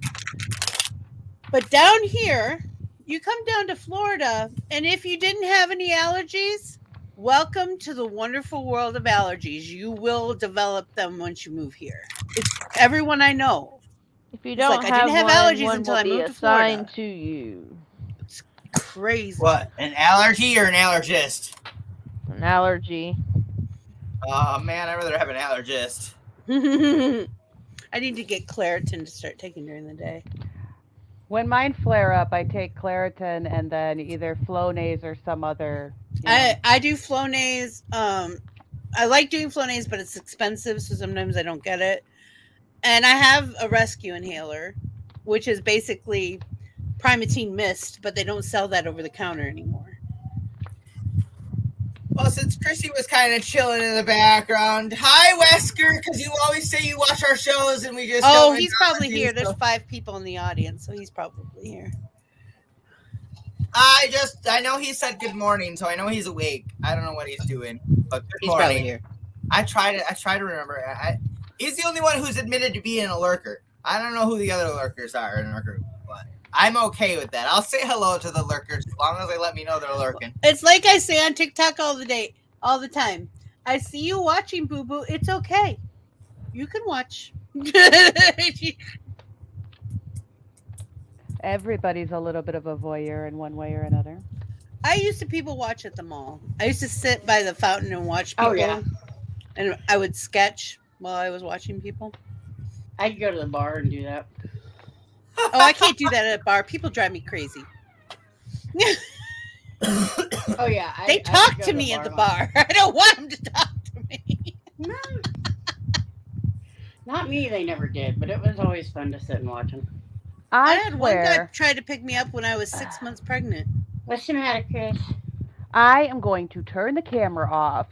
But down here, you come down to Florida, and if you didn't have any allergies, welcome to the wonderful world of allergies. You will develop them once you move here. It's everyone I know. If you It's don't like, I have didn't have one, allergies one until will I be moved to Florida. assigned to you. Crazy. What? An allergy or an allergist? An allergy. Oh man, I'd rather have an allergist. I need to get Claritin to start taking during the day. When mine flare up, I take Claritin and then either Flonase or some other. I do Flonase. I like doing Flonase, but it's expensive, so sometimes I don't get it. And I have a rescue inhaler, which is basically Primatene Mist, but they don't sell that over the counter anymore. Well, since Chrissy was kind of chilling in the background, hi Wesker, because you always say you watch our shows and we just. Oh, don't he's probably acknowledge you, here. There's so- 5 people in the audience, so he's probably here. I know he said good morning, so I know he's awake. I don't know what he's doing, but good He's morning. probably here. I try to remember. He's the only one who's admitted to being a lurker. I don't know who the other lurkers are in our group, but I'm okay with that. I'll say hello to the lurkers as long as they let me know they're lurking. It's like I say on TikTok all the time. I see you watching, Boo Boo. It's okay. You can watch. Everybody's a little bit of a voyeur in one way or another. I used to people watch at the mall. I used to sit by the fountain and watch people. Oh, yeah. And I would sketch while I was watching people. I'd go to the bar and do that. Oh, I can't do that at a bar. People drive me crazy. Oh yeah, They talk to me at the bar. I don't want them to talk to me. No. Not me, they never did, but it was always fun to sit and watch them. I I had one guy swear, try to pick me up when I was 6 months pregnant. What's the matter, Chris? I am going to turn the camera off,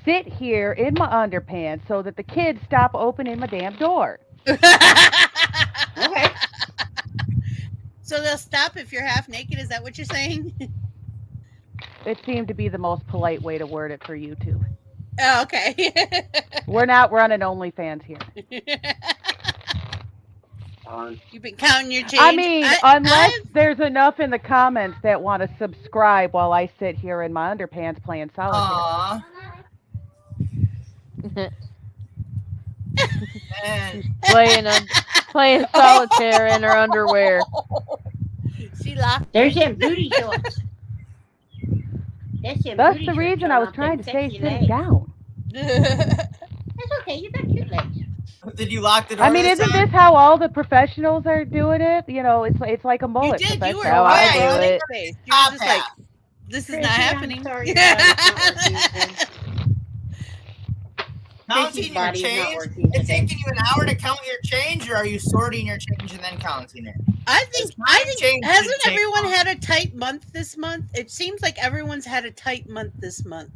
sit here in my underpants so that the kids stop opening my damn door. Okay. So they'll stop if you're half naked? Is that what you're saying? It seemed to be the most polite way to word it for you two. Oh, okay. We're not running OnlyFans here. You've been counting your change. I mean, unless I've- there's enough in the comments that want to subscribe while I sit here in my underpants playing solitaire. Aww. And playing solitaire in her underwear. She locked. There's them booty shorts. That's them That's booty the shorts reason showing I was off trying them to say sexy sitting legs. down. That's okay, you got cute legs. did you lock the door? I mean, this isn't time? this how all the professionals are doing it? You know, it's like a You mullet. did. You were professional. how I quiet. do You were it. face. You were just like, this is Chrissy, not I'm happening. sorry, your body's not working today. Counting Chrissy's your body's not change? working It's today. taking you an hour to count your change, or are you sorting your change and then counting it? I think change hasn't should take everyone long. had a tight month this month? It seems like everyone's had a tight month this month.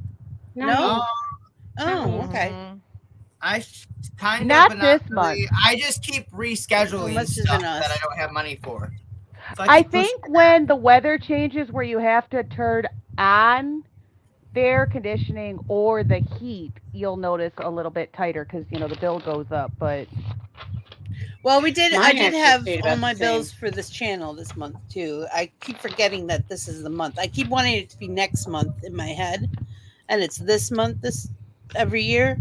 No. No? Oh, okay. Mhm. I kind of, Not but this really. I just keep rescheduling Must have stuff been us. that I don't have money for. So I keep pushing think it. when the weather changes where you have to turn on the air conditioning or the heat, you'll notice a little bit tighter because, you know, the bill goes up. But Well, I did Mine actually have stayed all about my the same. bills for this channel this month too. I keep forgetting that this is the month. I keep wanting it to be next month in my head, and it's this month every year,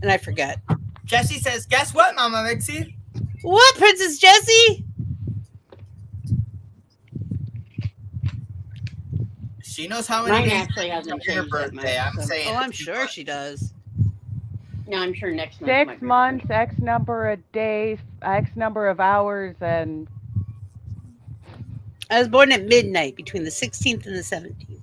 and I forget. Jesse says, "Guess what, Mama Vixie? What, Princess Jessie? She knows how many Mine days actually hasn't her changed that birthday. much. I'm saying. Oh, I'm sure she does. No, I'm sure next month. 6 months, X number of days, X number of hours, and I was born at midnight between the 16th and the 17th.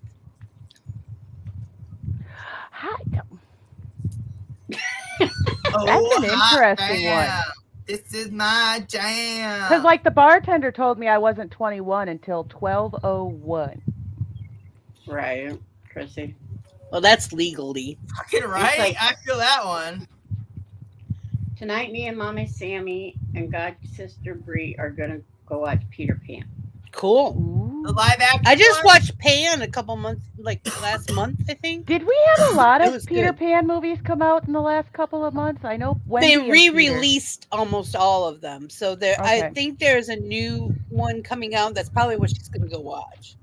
That's an interesting one. This is my jam. Because, like, the bartender told me I wasn't 21 until 12:01. Right, Chrissy. Well, that's legally. Fucking right. Like, I feel that one. tonight, me and Mommy Sammy and God Sister Bree are gonna go watch Peter Pan. Cool. The live action. I just one? watched Pan a couple months, like last month, I think. Did we have a lot It of was Peter good. Pan movies come out in the last couple of months? I know Wendy They and Peter. re-released almost all of them, so there. I Okay. think there's a new one coming out. That's probably what she's gonna go watch.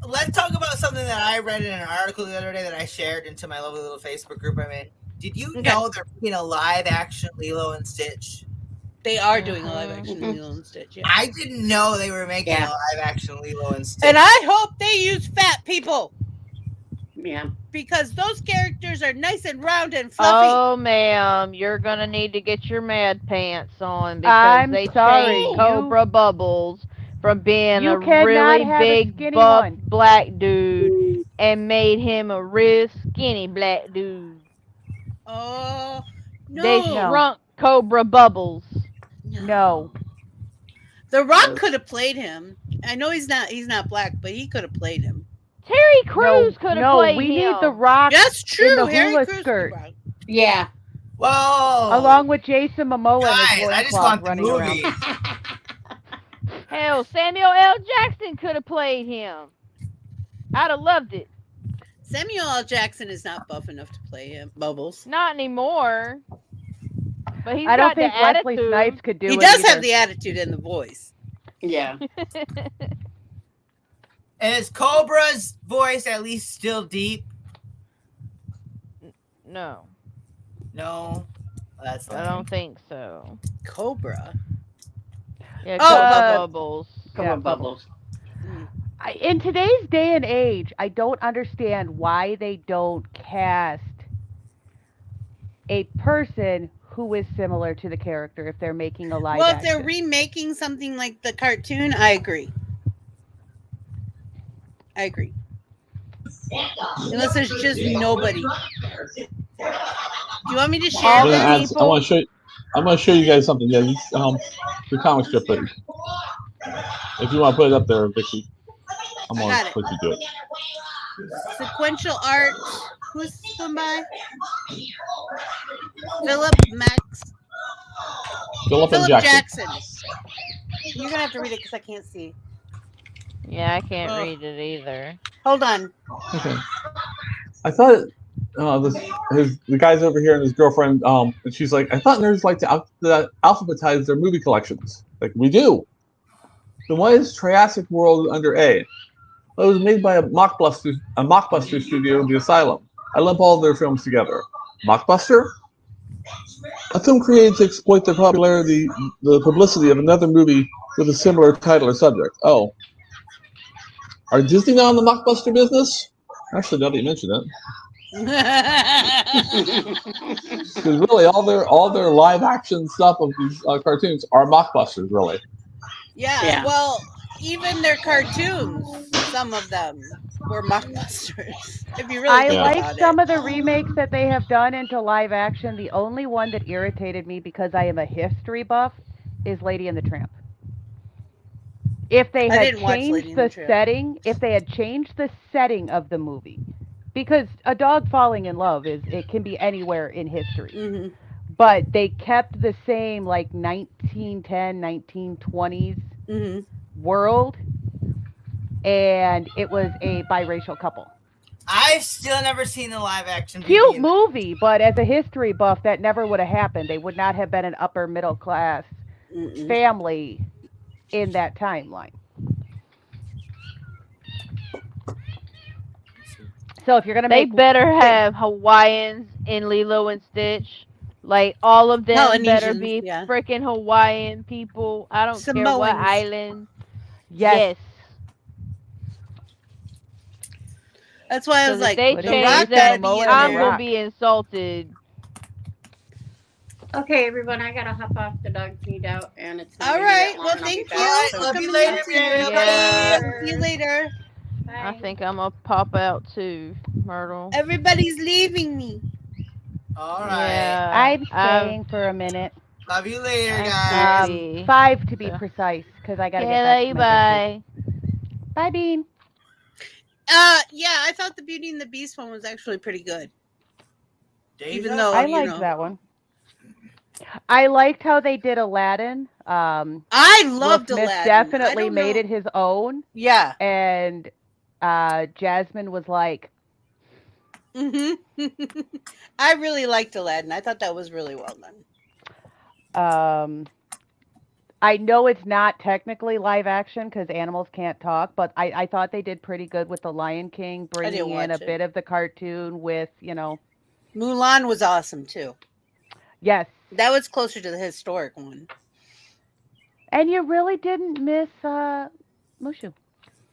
Let's talk about something that I read in an article the other day that I shared into my lovely little Facebook group I'm in. Did you know they're making a live action Lilo and Stitch? They are doing a live action Lilo and Stitch. Yeah. I didn't know they were making Yeah. a live action Lilo and Stitch. And I hope they use fat people Yeah. because those characters are nice and round and fluffy. Oh, ma'am, you're gonna need to get your mad pants on because I'm they sorry, changed you- Cobra Bubbles from being You a cannot really have a big skinny buff one. black dude and made him a real skinny black dude. Oh no! They shrunk Cobra Bubbles. No. The Rock could have played him. I know he's not black, but he could have played him. Terry Crews could have No, played we him. need The Rock That's true. in the Harry hula Crews could skirt, have- Yeah. Whoa! along with Jason Momoa and his Guys, I just loincloth want the running movie. around. Hell, Samuel L. Jackson could have played him. I'd have loved it. Samuel L. Jackson is not buff enough to play him. Bubbles. Not anymore. But he's I don't got think the Wesley attitude. Snipes could do He it does either. have the attitude and the voice. Yeah. Is Cobra's voice at least still deep? No, No. That's I don't think so. Cobra. Yeah, Oh, Cobra Bubbles. Come Yeah, on, Bubbles. In today's day and age, I don't understand why they don't cast a person who is similar to the character if they're making a live Well, if action. they're remaking something like the cartoon, I agree. I agree. Unless there's just nobody. Do you want me to share I'm this? gonna add, I want to show you. I'm going to show you guys something. Yeah, your comic strip footage. If you want to put it up there, Vicky, I'm going got to it. let you do it. Sequential art. Who's somebody? Philip Max. Philip and Philip Jackson. Jackson. You're gonna have to read it because I can't see. Yeah, I can't Oh. read it either. Hold on. Okay. I thought the guy's over here and his girlfriend, and she's like, I thought nerds like to alphabetize their movie collections. Like, we do. Then why is Triassic World under A? Well, it was made by a mockbuster studio, The Asylum. I lump all their films together. Mockbuster? A film created to exploit the publicity of another movie with a similar title or subject. Oh. Are Disney now in the mockbuster business? Actually, now that you mention it. Because really, all their live action stuff of these cartoons are mockbusters, really. Yeah, well, even their cartoons, some of them were mockbusters. If you really I think like about some it. of the remakes that they have done into live action. The only one that irritated me because I am a history buff is Lady and the Tramp. If they I had didn't watch Lady changed and the the Tramp. setting, if they had changed the setting of the movie, because a dog falling in love it can be anywhere in history. Mm-hmm. But they kept the same like 1910, 1920s Mm-hmm. world, and it was a biracial couple. I've still never seen the live action. Cute movie, but as a history buff, that never would have happened. They would not have been an upper middle class family in that timeline. So if you're gonna They make, better have Hawaiians in Lilo and Stitch. Like all of them better Polynesians, be yeah. freaking Hawaiian people. I don't care what Samoans. island. yes, That's why I So was if like, they Put the it in rock change the gotta that, be in I'm there. gonna be insulted. Okay, everyone, I gotta hop off. The dogs need out, and it's not All gonna be that right. long, Well, and I'll be thank back. you So for Love coming you in later, tonight. Yeah. See you later. I Bye. think I'm gonna pop out too, Myrtle. Everybody's leaving me. All right. Yeah. I'm staying for a minute. Love you later, I'm guys. sleepy. 5 to be So- precise, because I gotta Okay, get back love to you, my business. bye. Bye, Bean. Yeah, I thought the Beauty and the Beast one was actually pretty good. Even Deja? though I you liked know, that one. I liked how they did Aladdin. I Will loved Smith Aladdin. I definitely don't made know. it his own, Yeah. and Jasmine was like, I really liked Aladdin. I thought that was really well done. I know it's not technically live action because animals can't talk, but I thought they did pretty good with the Lion King, bringing in a watch it. bit of the cartoon with, Mulan was awesome too. yes. That was closer to the historic one. And you really didn't miss Mushu.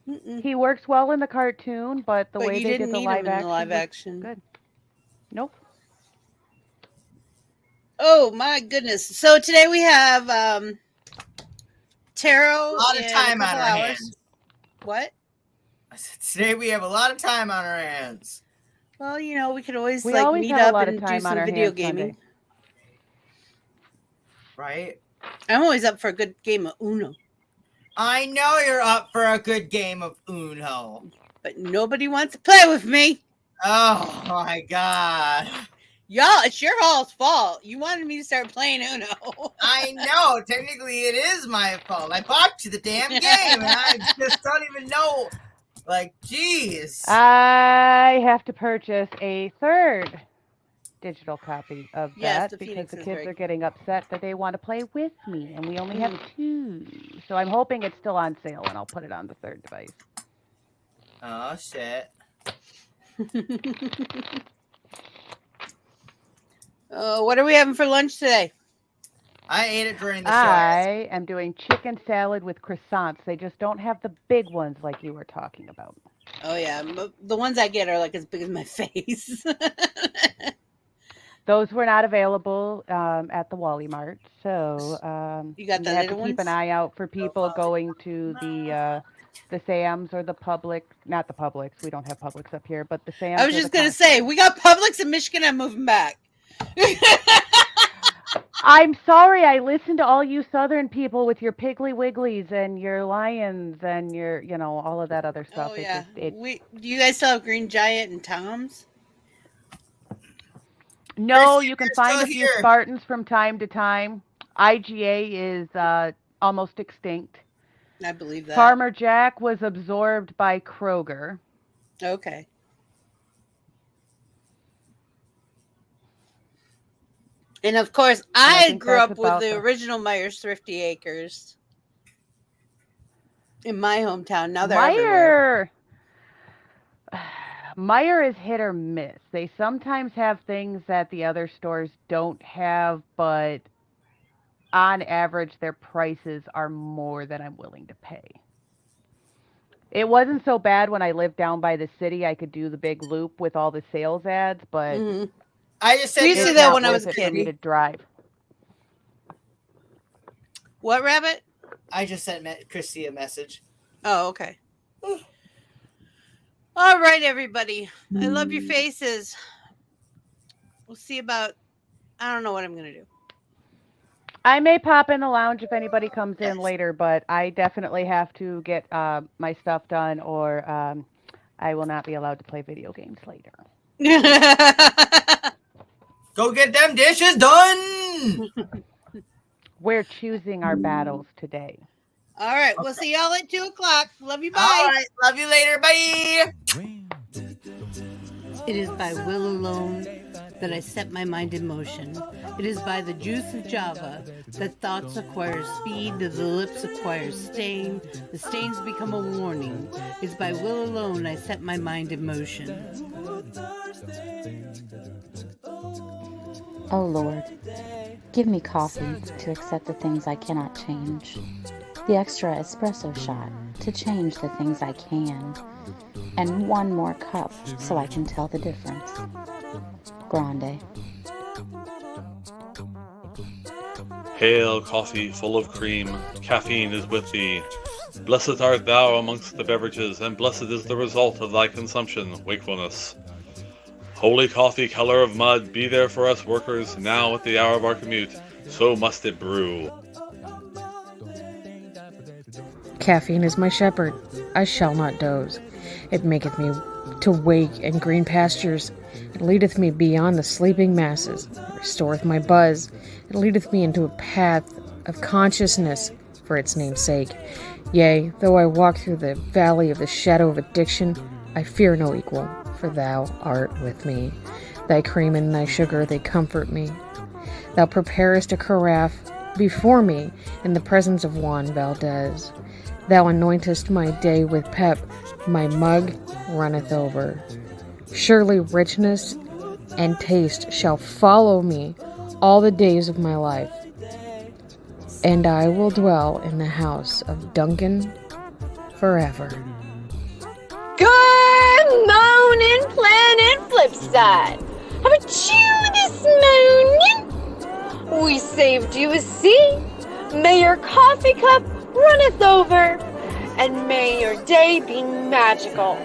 Mm-mm. He works well in the cartoon, but the But way you they didn't did the need live him in action the live was action. good. Nope. Oh my goodness! So today we have tarot. A lot of in time a on couple our hours. hands. What? I said, today we have a lot of time on our hands. Well, you know, we could always We always meet have a up lot and of do time on some our video hands gaming. Sunday. Right? I'm always up for a good game of Uno, I know you're up for a good game of Uno. but nobody wants to play with me. Oh my god. Y'all, it's your all's fault. You wanted me to start playing Uno. I know. Technically, it is my fault. I bought you the damn game, and I just don't even know. Like, jeez. I have to purchase a third digital copy of Yes, that the because Phoenix the is kids very are getting upset that they want to play with me, and we only have 2. So I'm hoping it's still on sale, and I'll put it on the third device. Oh, shit. What are we having for lunch today? I ate it during the show. I am doing chicken salad with croissants. They just don't have the big ones like you were talking about. Oh yeah, the ones I get are like as big as my face. Those were not available at the Wally Mart, so You got the have to little keep an ones? eye out for people going to the Sam's or the Publix. Not the Publix. We don't have Publix up here, but the Sam's. I was or just the gonna Costco. say we got Publix in Michigan. I'm moving back. I'm sorry, I listened to all you Southern people with your Piggly Wigglies and your Lions and your, all of that other stuff. Oh yeah. Do you guys still have Green Giant and Tom's? No, Christy, you can they're find still a few here. Spartans from time to time. IGA is almost extinct. I believe that. Farmer Jack was absorbed by Kroger. Okay. And of course, I think grew that's up with about the the- original Myers Thrifty Acres in my hometown. Now they're everywhere. Meyer is hit or miss. They sometimes have things that the other stores don't have, but on average, their prices are more than I'm willing to pay. It wasn't so bad when I lived down by the city. I could do the big loop with all the sales ads, but Mhm. I just said We used to you're do that not when I worth was a it kid. for for me to drive. What, Rabbit? I just sent Christy a message. Oh, okay. All right, everybody. I love your faces. We'll see about. I don't know what I'm gonna do. I may pop in the lounge if anybody comes in later, but I definitely have to get my stuff done, or I will not be allowed to play video games later. Go get them dishes done. We're choosing our battles today. All right, we'll see y'all at 2:00. Love you. Bye. All right. Love you later. Bye. It is by will alone that I set my mind in motion. It is by the juice of Java that thoughts acquire speed, that the lips acquire stain, the stains become a warning. It is by will alone I set my mind in motion. Oh Lord, give me coffee to accept the things I cannot change. The extra espresso shot to change the things I can, and one more cup so I can tell the difference. Grande. Hail, coffee full of cream, caffeine is with thee. Blessed art thou amongst the beverages, and blessed is the result of thy consumption, wakefulness. Holy coffee, color of mud, be there for us workers, now at the hour of our commute, so must it brew. Caffeine is my shepherd, I shall not doze. It maketh me to wake in green pastures. It leadeth me beyond the sleeping masses. It restoreth my buzz. It leadeth me into a path of consciousness for its name's sake. Yea, though I walk through the valley of the shadow of addiction, I fear no equal, for thou art with me. Thy cream and thy sugar, they comfort me. Thou preparest a carafe before me in the presence of Juan Valdez. Thou anointest my day with pep, my mug runneth over. Surely richness and taste shall follow me all the days of my life, and I will dwell in the house of Duncan forever. Good morning, Planet Flipside. How about you this morning? We saved you a seat. May your coffee cup runneth over, and may your day be magical.